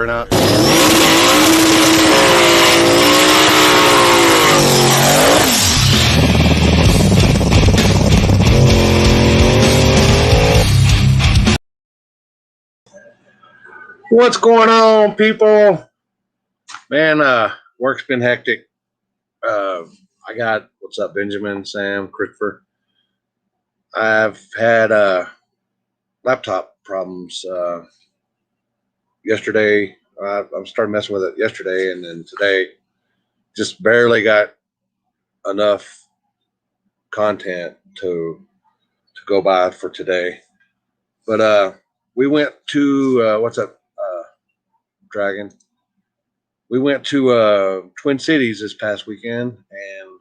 burnout. What's going on, people? Man, work's been hectic. I got, what's up, Benjamin, Sam, Christopher? I've had laptop problems yesterday. I started messing with it yesterday, and then today just barely got enough content to go by for today. But we went to what's up, Dragon? We went to Twin Cities this past weekend, and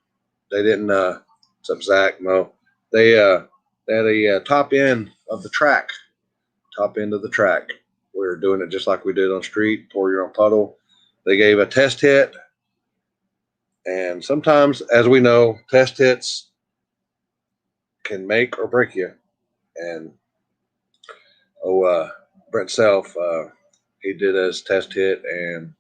they didn't. What's up, Zach? No, they had a top end of the track. Top end of the track. We were doing it just like we did on street. Pour your own puddle. They gave a test hit, and sometimes, as we know, test hits can make or break you. And Brent Self, he did his test hit, and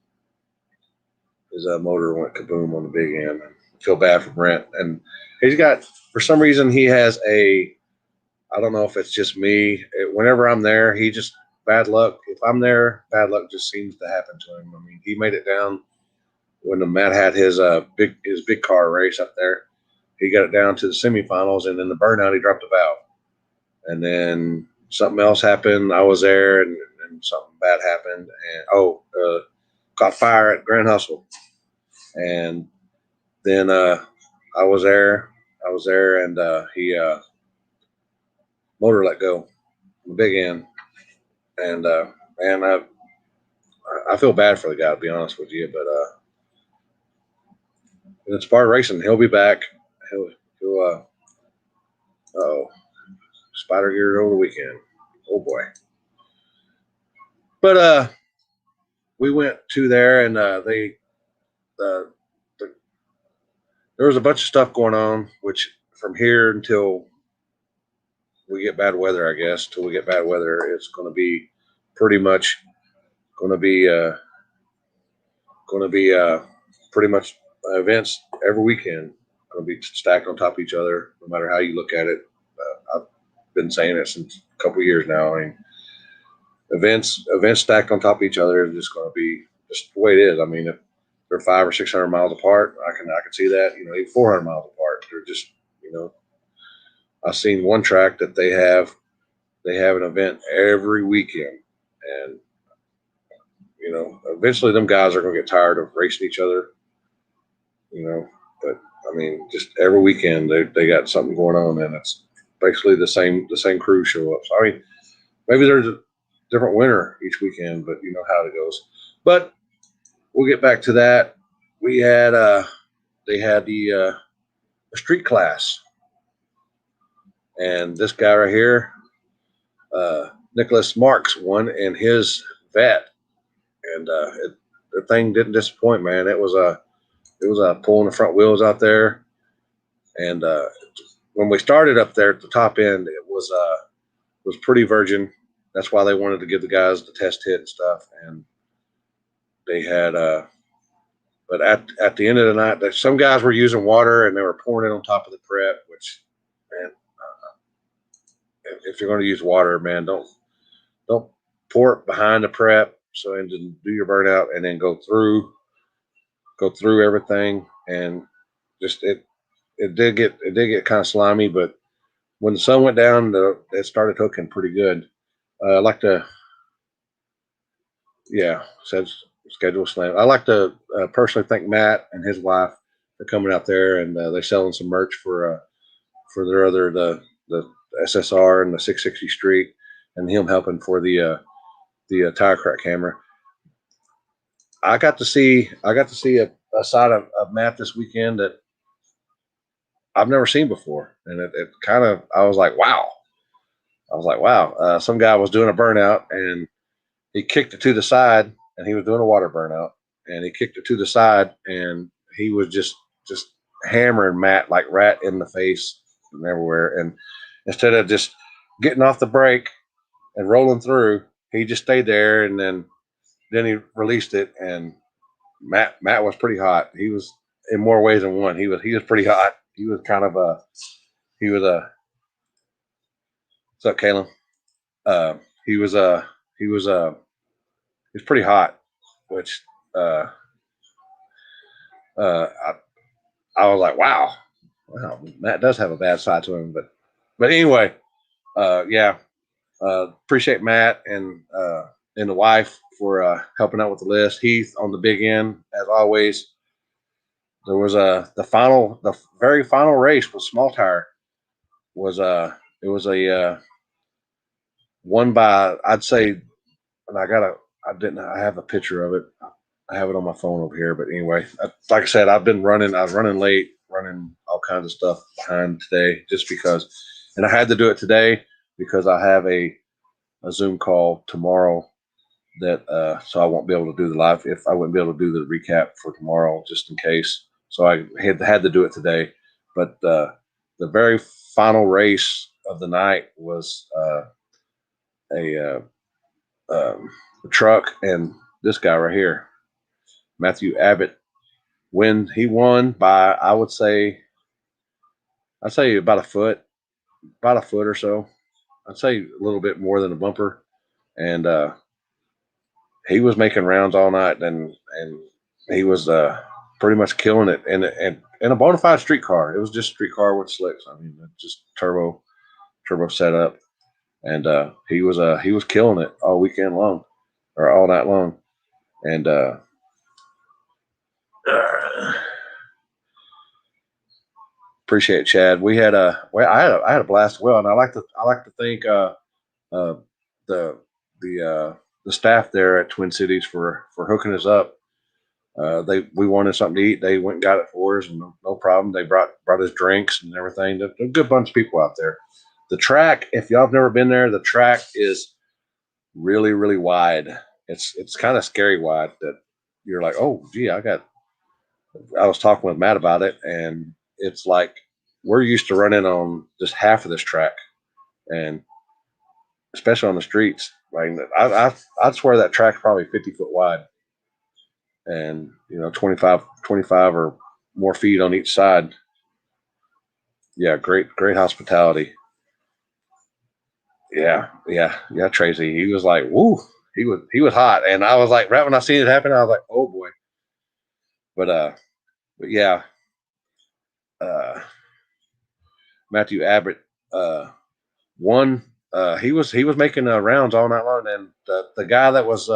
his motor went kaboom on the big end. I feel bad for Brent. And he's got, for some reason, he has I don't know if it's just me. Whenever I'm there, he just, bad luck. If I'm there, bad luck just seems to happen to him. I mean, he made it down when the Matt had his big car race up there. He got it down to the semifinals, and then the burnout, he dropped the valve. And then something else happened. I was there, and something bad happened. And caught fire at Grand Hustle. And then I was there, and he motor let go on the big end. And man, I feel bad for the guy, to be honest with you, but it's part of racing. He'll be back. He'll spider gear over the weekend. Oh boy. But we went to there, and there was a bunch of stuff going on, which from here until we get bad weather, I guess, till we get bad weather, it's going to be pretty much pretty much events every weekend. Going to be stacked on top of each other, no matter how you look at it. I've been saying it since a couple of years now. I mean, events stacked on top of each other is just going to be just the way it is. I mean, if they're 500 or 600 miles apart, I can see that. Even 400 miles apart. They're just, I've seen one track that they have an event every weekend, and eventually them guys are going to get tired of racing each other. But I mean, just every weekend they got something going on, and it's basically the same crew show up. So I mean, maybe there's a different winner each weekend, but you know how it goes. But we'll get back to that. We had they had the street class, and this guy right here, Nicholas Marks, won in his vet, and the thing didn't disappoint, man. It was pulling the front wheels out there, and when we started up there at the top end, it was pretty virgin. That's why they wanted to give the guys the test hit and stuff, and they had but at the end of the night, some guys were using water and they were pouring it on top of the prep, which, man, if you're going to use water, man, don't pour it behind the prep, and then do your burnout and then go through everything. And just it did get kind of slimy, but when the sun went down, it started hooking pretty good. I like to, said schedule slam. I like to personally thank Matt and his wife for coming out there, and they're selling some merch for their the SSR and the 660 Street, and him helping for the tire crack camera. I got to see a side of Matt this weekend that I've never seen before, and it kind of, I was like, wow. Some guy was doing a burnout, and he kicked it to the side, and he was doing a water burnout, and he kicked it to the side, and he was just hammering Matt like rat in the face and everywhere. And instead of just getting off the brake and rolling through, he just stayed there, and then he released it, and Matt was pretty hot. He was in more ways than one. He was pretty hot. He was kind of a he was a what's up, Caleb? Uh, he was a he was a he was pretty hot, which uh, uh, I was like, wow, Matt does have a bad side to him, but anyway, yeah, appreciate Matt and the wife for helping out with the list. Heath on the big end as always. There was the very final race with small tire was it was a won by, I'd say, and I have a picture of it. I have it on my phone over here, but anyway, like I said, I was running late, running all kinds of stuff behind today just because, and I had to do it today because I have a Zoom call tomorrow that so I won't be able to do the live, if I wouldn't be able to do the recap for tomorrow just in case. So I had to do it today. But the very final race of the night was a, a truck, and this guy right here, Matthew Abbott, when he won by, I'd say about a foot or so. I'd say a little bit more than a bumper, and he was making rounds all night, and he was pretty much killing it in a bona fide street car. It was just a street car with slicks. I mean, just turbo setup, and he was killing it all weekend long, or all night long, and appreciate it, Chad. We had I had a blast as well, and I like to thank uh, the the staff there at Twin Cities for hooking us up. We wanted something to eat. They went and got it for us, and no problem. They brought us drinks and everything. There's a good bunch of people out there. The track, if y'all have never been there, the track is really, really wide. It's kind of scary wide. That you're like, oh, gee, I was talking with Matt about it, and it's like we're used to running on just half of this track, and especially on the streets. Like I'd swear that track's probably 50 foot wide, and 25 or more feet on each side. Yeah, great hospitality. Yeah, Tracy. He was like, woo. He was hot, and I was like, right when I seen it happen, I was like, oh boy. But yeah, uh, Matthew Abbott won. He was making rounds all night long, and the guy that was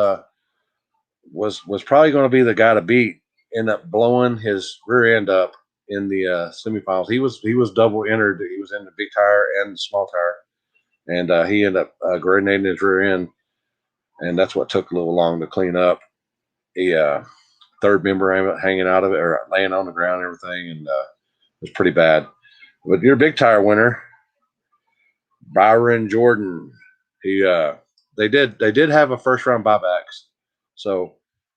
probably going to be the guy to beat ended up blowing his rear end up in the semifinals. He was double entered. He was in the big tire and the small tire, and he ended up grenading his rear end, and that's what took a little long to clean up. He third member hanging out of it or laying on the ground and everything, and it was pretty bad. But your big tire winner, Byron Jordan, he they did have a first round buybacks. So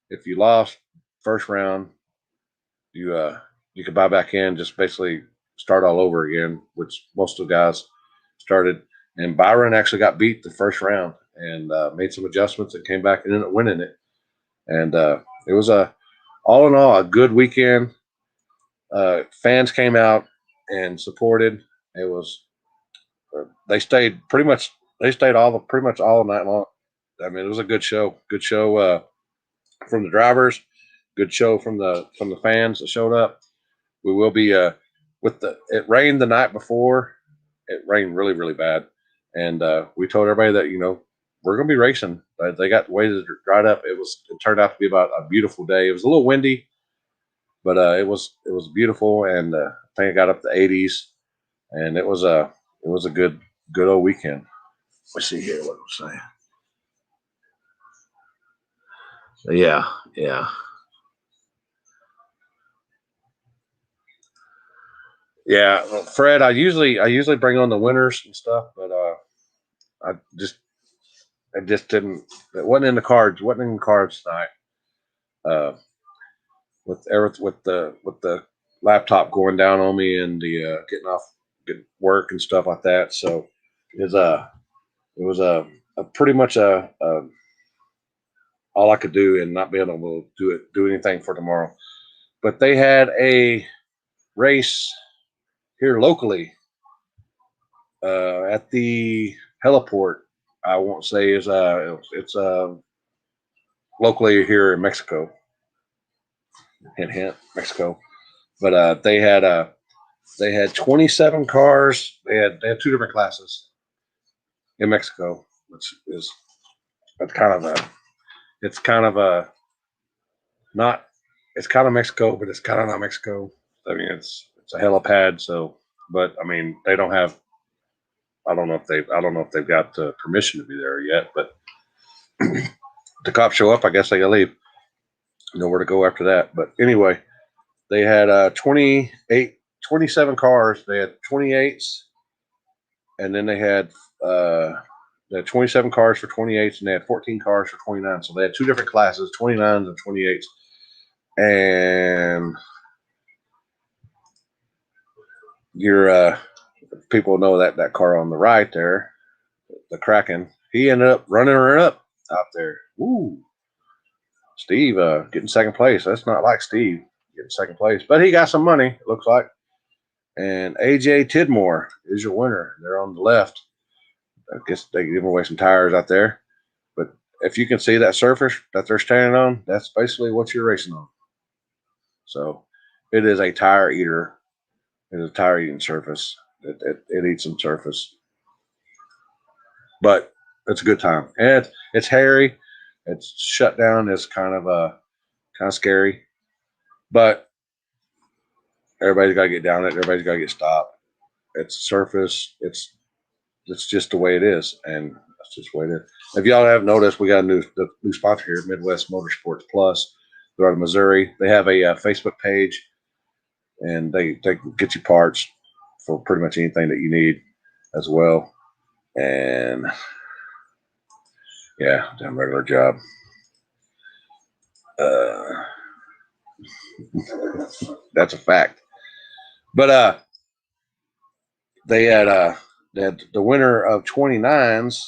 if you lost first round, you could buy back in, just basically start all over again, which most of the guys started. And Byron actually got beat the first round and made some adjustments and came back and ended up winning it. And it was all in all a good weekend. Fans came out and supported. It was they stayed pretty much pretty much all night long. I mean, it was a good show. Good show from the drivers. Good show from the fans that showed up. We will be it rained the night before. It rained really, really bad, and we told everybody that we're going to be racing. They got the way to dried up. It turned out to be about a beautiful day. It was a little windy, but it was beautiful, and I think it got up to 80s, and it was a good old weekend. Let's see here what I'm saying. Yeah, yeah. Yeah, well, Fred, I usually bring on the winners and stuff, but I just didn't. It wasn't in the cards. Wasn't in the cards tonight. Uh, with the laptop going down on me and the getting off good work and stuff like that. So it was a pretty much all I could do and not being able to do anything for tomorrow. But they had a race here locally at the heliport. I won't say is it's locally here in Mexico. Hint, hint, Mexico. But they had 27 cars. They had 2 different classes in Mexico, which is kind of not, it's kind of Mexico, but it's kind of not Mexico. I mean, it's a helipad. So, but I mean, they don't have. I don't know if they've got permission to be there yet. But the cops show up, I guess they gotta leave. Nowhere to go after that. But anyway, they had 27 cars. They had 28s, and then they had 27 cars for 28s, and they had 14 cars for 29. So they had 2 different classes, 29s and 28s. And your people know that car on the right there, the Kraken, he ended up running her up out there. Woo. Steve getting second place. That's not like Steve getting second place, but he got some money, it looks like. And AJ Tidmore is your winner. They're on the left. I guess they give away some tires out there. But if you can see that surface that they're standing on, that's basically what you're racing on. So it is a tire eater. It is a tire eating surface. It eats some surface. But it's a good time. And it's hairy. It's shut down. It's kind of scary. But everybody's got to get down it. Everybody's got to get stopped. It's surface. It's just the way it is, and that's just the way it is. If y'all have noticed, we got a new sponsor here, Midwest Motorsports Plus. They're out of Missouri. They have a Facebook page, and they get you parts for pretty much anything that you need as well. And yeah, damn regular job. That's a fact. But they had the winner of 29s,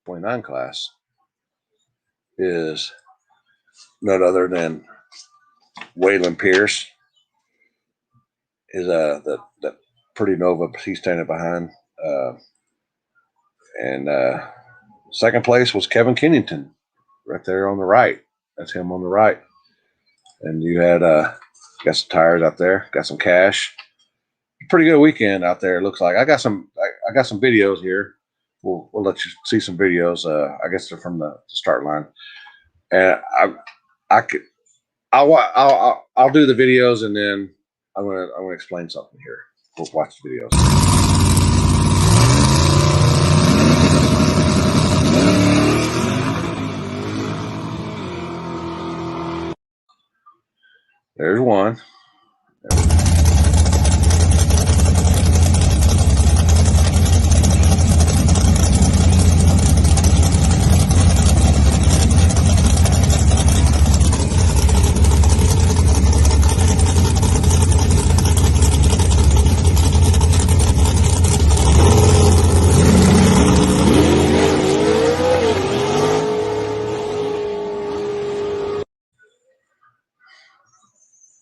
29 class is none other than Waylon Pierce. Is the pretty Nova he's standing behind. And second place was Kevin Kennington, right there on the right. That's him on the right. And you had got some tires out there, got some cash. Pretty good weekend out there. It looks like I got some videos here. We'll let you see some videos. I guess they're from the start line. And I'll do the videos, and then I'm gonna explain something here. We'll watch the videos. There's one.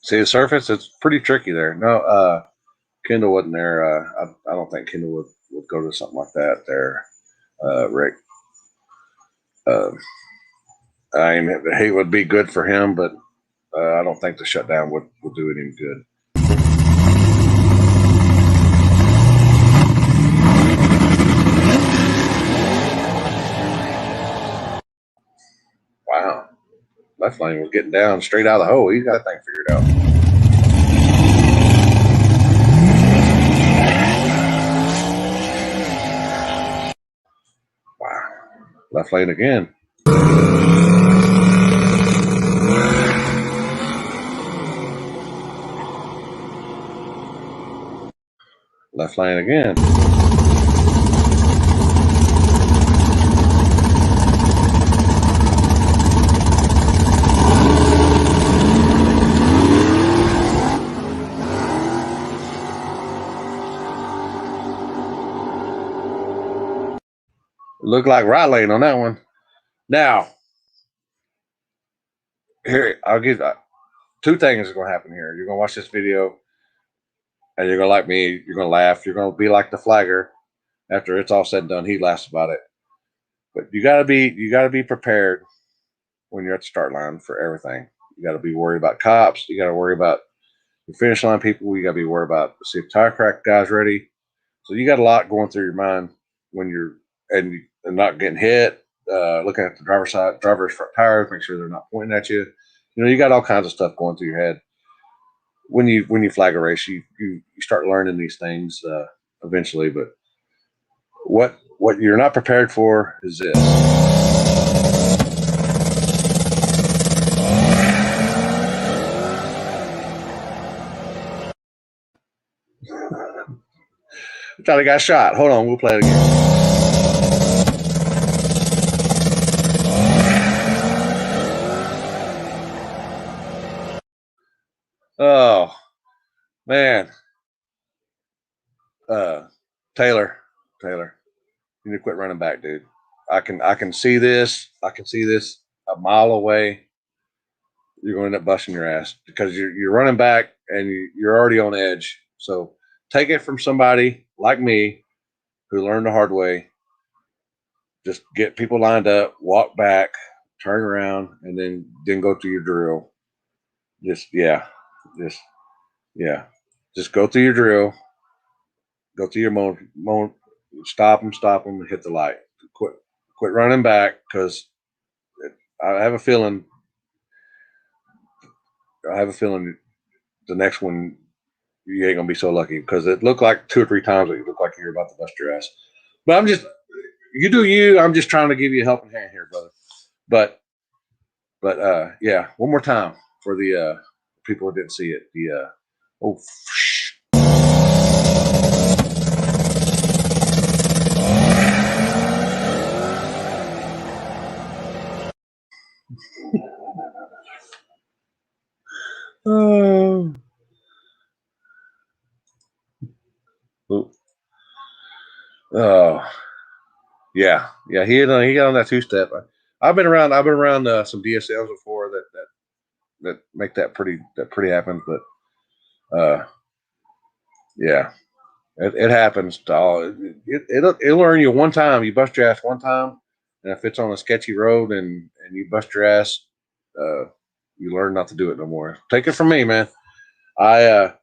See the surface? It's pretty tricky there. No, Kendall wasn't there. I don't think Kendall would go to something like that there, Rick. I mean, he would be good for him, but I don't think the shutdown would do it any good. Wow. Left lane was getting down straight out of the hole. He's got that thing figured out. Wow. Left lane again. Left lane again. Looked like right lane on that one. Now, here, I'll give two things are going to happen here. You're going to watch this video and you're going to like me. You're going to laugh. You're going to be like the flagger. After it's all said and done, he laughs about it. But you got to be prepared when you're at the start line for everything. You got to be worried about cops. You got to worry about the finish line people. You got to be worried about see if tire crack guy's ready. So you got a lot going through your mind when you're and not getting hit. Looking at the driver's front tires, make sure they're not pointing at you. You know, you got all kinds of stuff going through your head when you flag a race. You start learning these things eventually. But what you're not prepared for is this. I thought I got shot. Hold on, we'll play it again. Oh man, uh, Taylor, you need to quit running back, dude. I can see this. I can see this a mile away. You're going to end up busting your ass because you're running back and you're already on edge. So take it from somebody like me who learned the hard way. Just get people lined up, walk back, turn around, and then go through your drill. Just just yeah, just go through your drill. Go through your stop them, and hit the light. Quit running back because I have a feeling. I have a feeling the next one you ain't gonna be so lucky because it looked like 2 or 3 times that you look like you're about to bust your ass. But you do you. I'm just trying to give you a helping hand here, brother. But yeah, one more time for the people who didn't see it. The oh. Oh. Oh. Yeah. He got on that 2-step. I've been around some DSLs before that make that pretty happen. But yeah, it happens to all. It'll earn you one time. You bust your ass one time, and if it's on a sketchy road and you bust your ass, you learn not to do it no more. Take it from me, man. I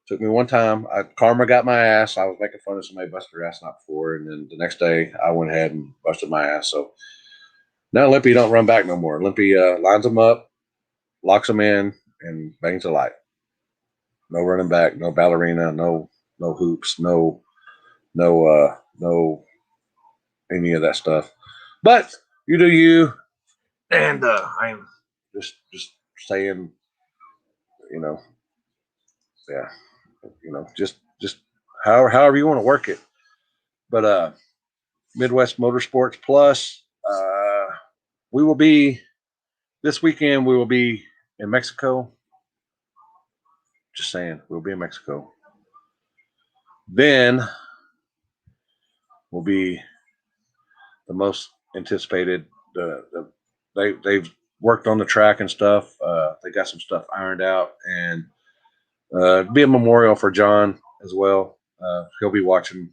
took me one time. Karma got my ass. I was making fun of somebody busted their ass not before, and then the next day I went ahead and busted my ass. So now Limpy don't run back no more. Limpy lines them up, locks them in, and bangs the light. No running back, no ballerina, no hoops, no any of that stuff. But you do you, and I'm just saying, you know, yeah, just however you want to work it. But Midwest Motorsports Plus, we will be this weekend. We will be in Mexico. Just saying, we'll be in Mexico. Then will be the most anticipated. They've worked on the track and stuff. They got some stuff ironed out, and be a memorial for John as well. He'll be watching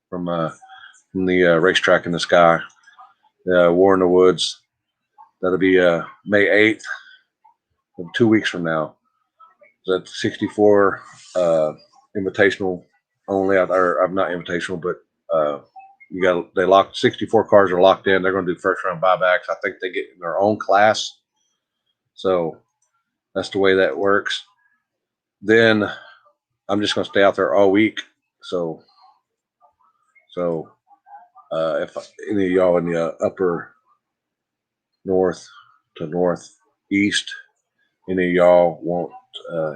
from the racetrack in the sky, War in the Woods. That'll be May 8th, 2 weeks from now. That's 64 invitational only. Or I'm not invitational, but they locked 64 cars are locked in. They're going to do first round buybacks. I think they get in their own class. So that's the way that works. Then I'm just going to stay out there all week. So if any of y'all in the upper north to northeast, any of y'all want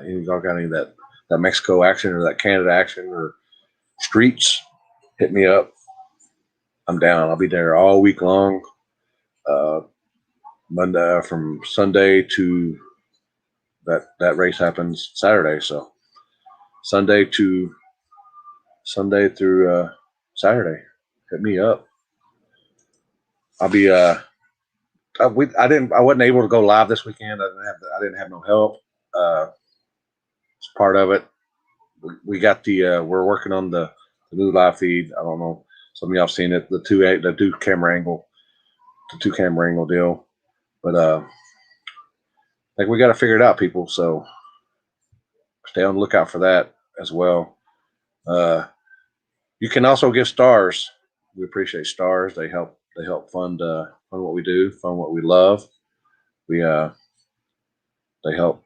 any of y'all got any of that Mexico action or that Canada action or streets, hit me up. I'm down. I'll be there all week long. Monday from Sunday to that race happens Saturday. So Sunday through Saturday, hit me up. I'll be I wasn't able to go live this weekend. I didn't have no help. It's part of it. We got we're working on the new live feed. I don't know. Some of y'all have seen it. The two camera angle deal. But I think we got to figure it out, people. So stay on the lookout for that as well. You can also give stars. We appreciate stars. They help fund what we do, fund what we love. They help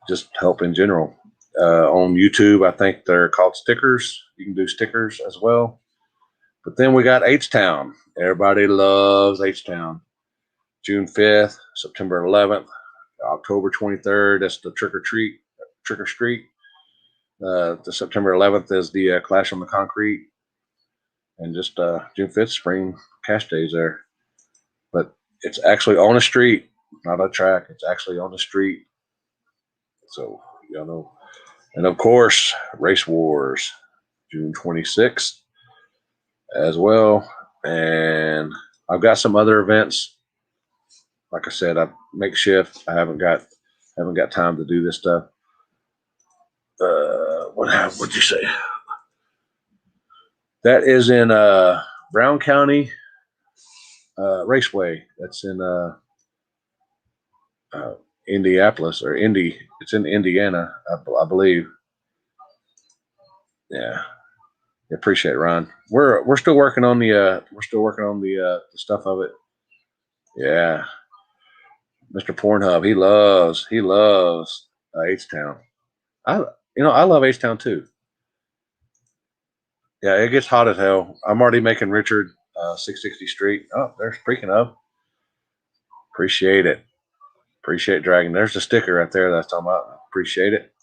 in general. On YouTube, I think they're called stickers. You can do stickers as well. But then we got H-Town. Everybody loves H-Town. June 5th, September 11th, October 23rd. That's the trick or treat. The September 11th is the Clash on the Concrete. And just June 5th, spring cash days there. But it's actually on a street, not a track. It's actually on the street. So, y'all know. And of course, Race Wars, June 26th as well. And I've got some other events. Like I said, I makeshift. I haven't got time to do this stuff. What'd you say? That is in Brown County Raceway. That's in Indianapolis or Indy. It's in Indiana, I believe. Yeah. Appreciate it, Ron. We're still working on the stuff of it. Yeah. Mr. Pornhub, he loves H-Town. I love H-Town too. Yeah, it gets hot as hell. I'm already making Richard 660 Street. Oh, there's speaking of. Appreciate it. Appreciate Dragon. There's the sticker right there that's talking about. Appreciate it.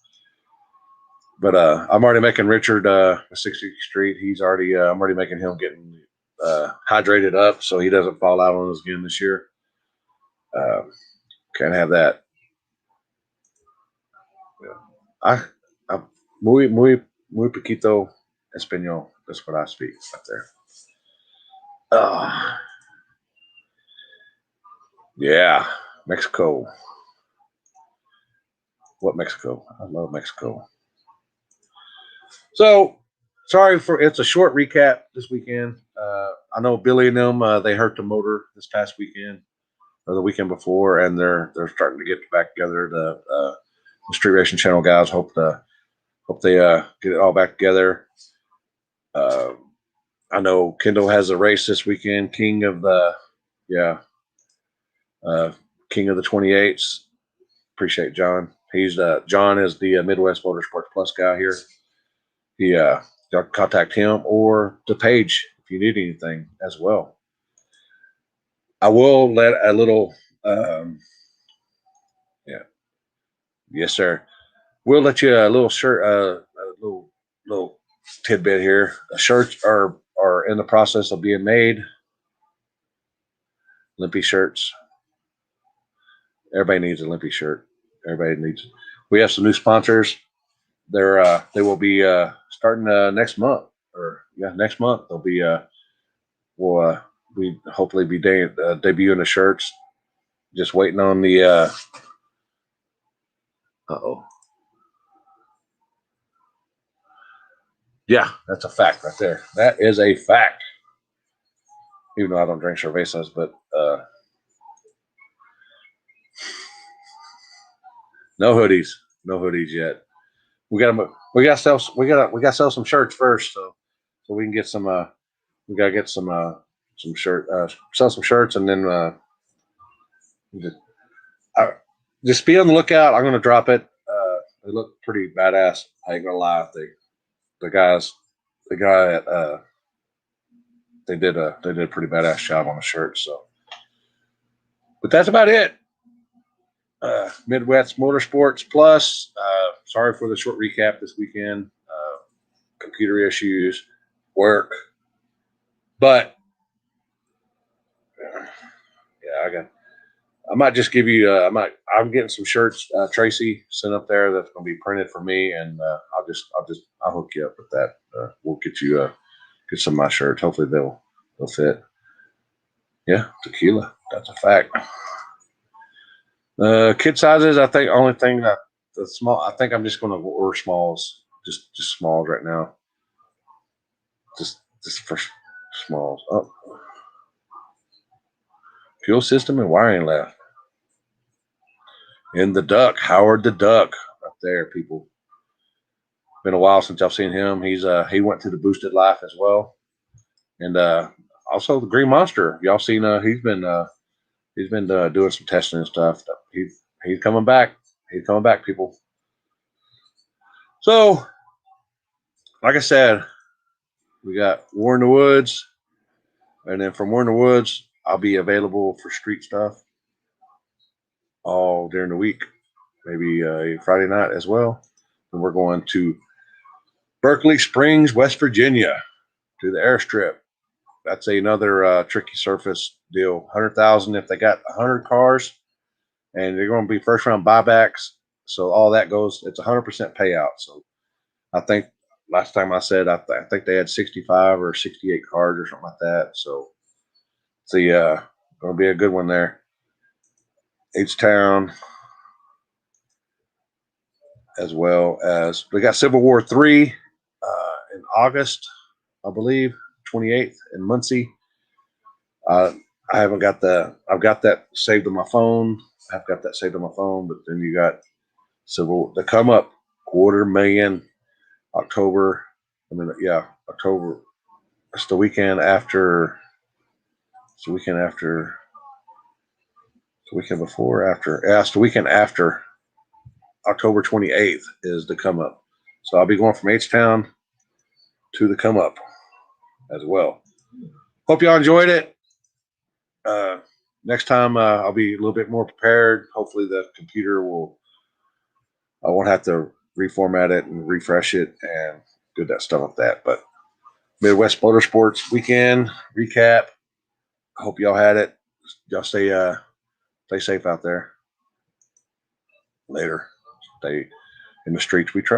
But I'm already making Richard 660 Street. He's already I'm already making him getting hydrated up so he doesn't fall out on us again this year. Can't have that. I muy poquito español. That's what I speak up there. Yeah, Mexico. What Mexico? I love Mexico. So, it's a short recap this weekend. I know Billy and them, they hurt the motor this past weekend or the weekend before, and they're starting to get back together. The Street Racing Channel guys hope they get it all back together. I know Kendall has a race this weekend, King of the 28s. Appreciate John. John is the Midwest Motorsports Plus guy here. Y'all can contact him or the page if you need anything as well. I will let a little, yes, sir. We'll let you a little shirt, a little tidbit here. The shirts are in the process of being made. Limpy shirts. Everybody needs a Limpy shirt. We have some new sponsors. They will be starting next month. Next month they'll be we hopefully be debuting the shirts. Just waiting on the yeah, that's a fact right there. That is a fact. Even though I don't drink cervezas, but no hoodies yet. We gotta sell some shirts first, so we can get some. We gotta get some sell some shirts, and then just be on the lookout. I'm gonna drop it. They look pretty badass. I ain't gonna lie. The guy at they did a pretty badass job on the shirt. So, but that's about it. Midwest Motorsports Plus. Sorry for the short recap this weekend. Computer issues, work, but yeah, I might just give you. I'm getting some shirts. Tracy sent up there that's going to be printed for me, and I'll hook you up with that. We'll get you get some of my shirts. Hopefully they'll fit. Yeah, tequila. That's a fact. Kit sizes, I think only thing that the small. I think I'm just going to order smalls, just smalls right now. Just for smalls. Oh, fuel system and wiring left. And the Duck, Howard the Duck, up there, people. Been a while since I've seen him. He went through the boosted life as well, and also the Green Monster. Y'all seen? He's been doing some testing and stuff. He's coming back. He's coming back, people. So, like I said, we got War in the Woods, and then from War in the Woods, I'll be available for street stuff all during the week, maybe Friday night as well. And we're going to Berkeley Springs, West Virginia, to the airstrip. That's another tricky surface deal. 100,000 if they got 100 cars, and they're going to be first round buybacks. So all that goes. It's 100% payout. So I think last time I said I think they had 65 or 68 cars or something like that. So it's going to be a good one there. H-Town, as well as we got Civil War 3 in August, I believe, 28th in Muncie. I haven't got I've got that saved on my phone. I've got that saved on my phone, but then you got the come up $250,000 October. October. It's the weekend after. It's the weekend after. It's the weekend before, after. Yeah, it's the weekend after. October 28th is the come up. So I'll be going from H-Town to the come up as well. Hope y'all enjoyed it. Next time I'll be a little bit more prepared. Hopefully the computer I won't have to reformat it and refresh it and do that stuff like that. But Midwest Motorsports weekend recap. I hope y'all had it. Y'all stay safe out there. Later. Stay in the streets we trust.